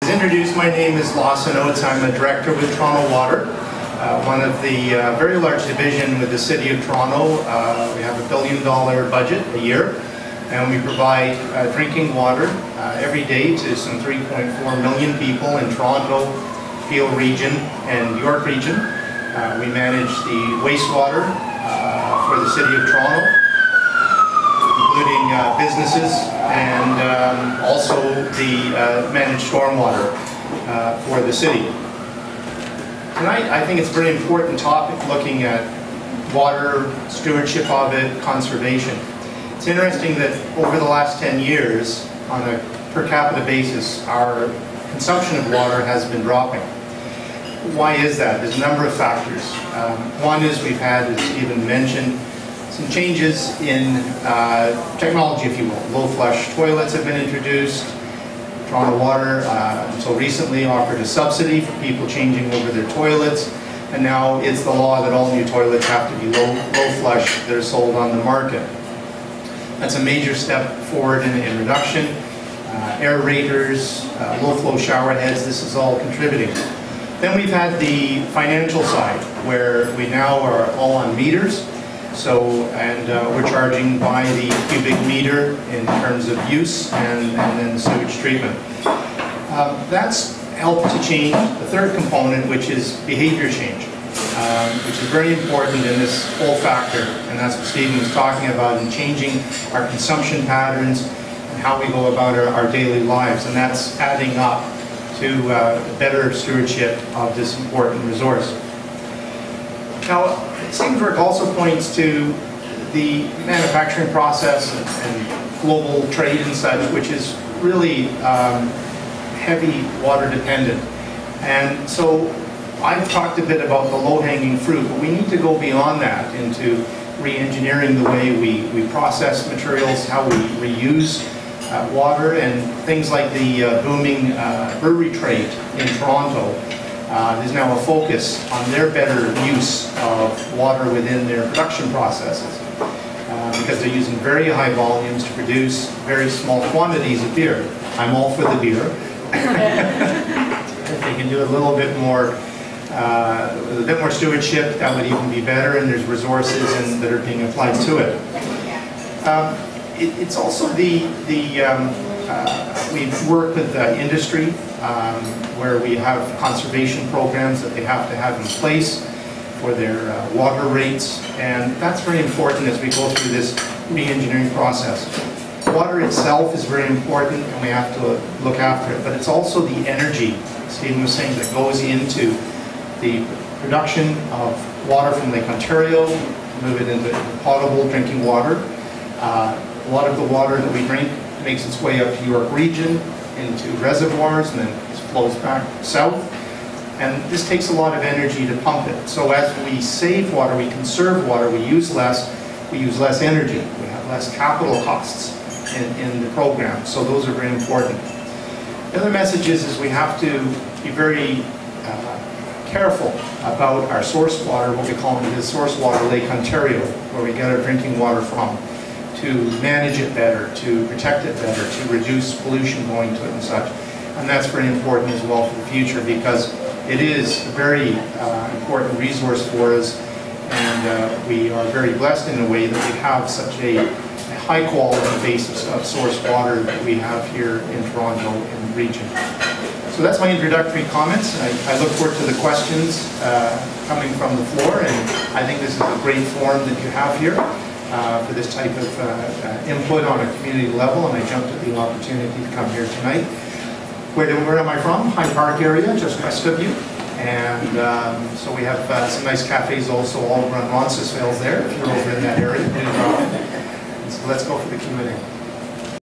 As introduced, my name is Lawson Oates. I'm a director with Toronto Water, one of the very large division with the City of Toronto. We have $1 billion budget a year, and we provide drinking water every day to some 3.4 million people in Toronto, Peel region, and York region. We manage the wastewater for the City of Toronto, including businesses, and also the managed stormwater for the city. Tonight, I think it's a very important topic, looking at water, stewardship of it, conservation. It's interesting that over the last 10 years, on a per capita basis, our consumption of water has been dropping. Why is that? There's a number of factors. One is we've had, as Stephen mentioned, some changes in technology, if you will. Low flush toilets have been introduced. Toronto Water, until recently, offered a subsidy for people changing over their toilets, and now it's the law that all new toilets have to be low flush that are sold on the market. That's a major step forward in reduction. Aerators, low flow shower heads, this is all contributing. Then we've had the financial side, where we now are all on meters. We're charging by the cubic meter in terms of use and then sewage treatment. That's helped to change the third component, which is behavior change, which is very important in this whole factor, and that's what Stephen was talking about, in changing our consumption patterns and how we go about our daily lives, and that's adding up to better stewardship of this important resource. Now, Stephen's work also points to the manufacturing process and global trade and such, which is really heavy water dependent. And so I've talked a bit about the low-hanging fruit, but we need to go beyond that into re-engineering the way we process materials, how we reuse water, and things like the booming brewery trade in Toronto. There's now a focus on their better use of water within their production processes, because they're using very high volumes to produce very small quantities of beer. I'm all for the beer. If they can do a little bit more, with a bit more stewardship, that would even be better, and there's resources that are being applied to it. It's also we've worked with industry, where we have conservation programs that they have to have in place for their water rates, and that's very important as we go through this re-engineering process. Water itself is very important, and we have to look after it, but it's also the energy, Stephen was saying, that goes into the production of water from Lake Ontario, move it into potable drinking water. A lot of the water that we drink makes its way up to York region, into reservoirs, and then flows back south. And this takes a lot of energy to pump it. So as we save water, we conserve water, we use less energy. We have less capital costs in the program. So those are very important. The other message is we have to be very careful about our source water, what we call the source water, Lake Ontario, where we get our drinking water from, to manage it better, to protect it better, to reduce pollution going to it and such. And that's very important as well for the future, because it is a very important resource for us, and we are very blessed in a way that we have such a high quality base of source water that we have here in Toronto and the region. So that's my introductory comments. I look forward to the questions coming from the floor, and I think this is a great forum that you have here for this type of input on a community level, and I jumped at the opportunity to come here tonight. Where am I from? Hyde Park area, just west of you. And so we have some nice cafes also all around Roncesvalles there, if you're over in that area. So let's go for the Q&A.